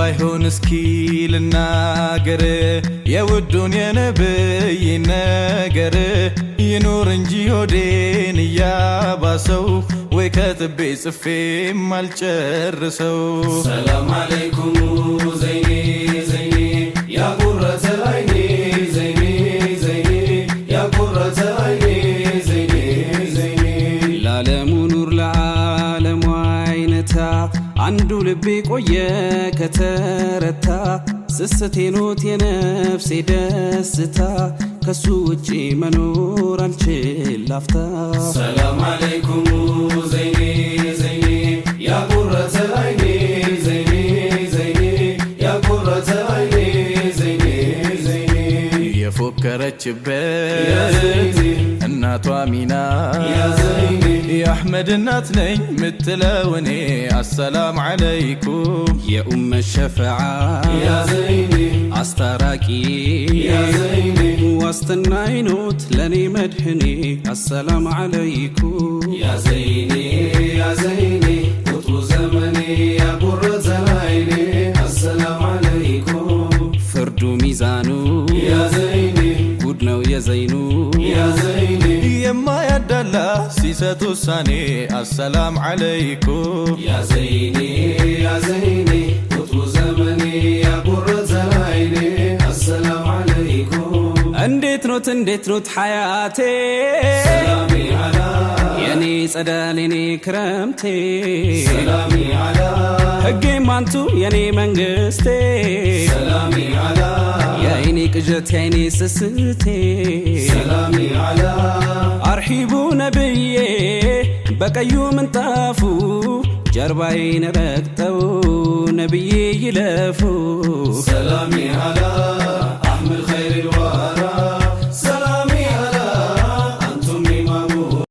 ባይሆን እስኪ ልናገር የውዱን የነብይ ነገር ይኑር እንጂ ሆዴን እያባሰው ወይ ከትቤ ጽፌ ማልጨርሰው ሰላም አለይኩም ዘይኔ ዘይኔ ያ ቁረተ አይኔ ዘይኔ ዘይኔ ያ ቁረተ አይኔ ዘይኔ ዘይኔ ለዓለሙ ኑር ለዓለሙ አይነታ አንዱ ልቤ ቆየ ከተረታ ስስቴ ኖት የነፍሴ ደስታ ከሱ ውጪ መኖር አልችል ላፍታ ሰላም አለይኩም ዘይኔ ዘይኔ ያ ቁረተ አይኔ ዘይኔ ዘይኔ ያ ቁረተ አይኔ ዘይኔ ዘይኔ የፎከረችበት እናቷ ሚና የአሕመድ እናት ነኝ ምትለውኔ አሰላም ዓለይኩም የኡመ ሸፈዓ ያ ዘይኔ አስታራቂ ያ ዘይኔ ዋስትና ይኖት ለኔ መድህኔ አሰላም ዓለይኩም ያ ዘይኔ ያ ዘይኔ ቁጥሩ ዘመኔ ያ ቁረተ አይኔ አሰላም ዓለይኩም ፍርዱ ሚዛኑ ያ ዘይኔ ጉድ ነው የዘይኑ ያ ዘይኔ የማያዳላ ሲሰጥ ውሳኔ አሰላም ዓለይኩም ያ ዘይኔ ያ ዘይኔ ቁጥሩ ዘመኔ ያ ቁረተ አይኔ አሰላም ዓለይኩም እንዴት ኖት ሐያቴ ሰላሚ ዓላ የኔ ጸዳል የኔ ክረምቴ ሰላሚ ዓላ ሕጌ ማንቱ የኔ መንግስቴ ሰላሚ ዓላ የአይኔ ቅዠት የአይኔ ስስቴ ሰላሚ ዓላ አርሒቡ ነብዬ በቀዩ ምንጣፉ ጀርባዬን ረግጠው ነብዬ ይለፉ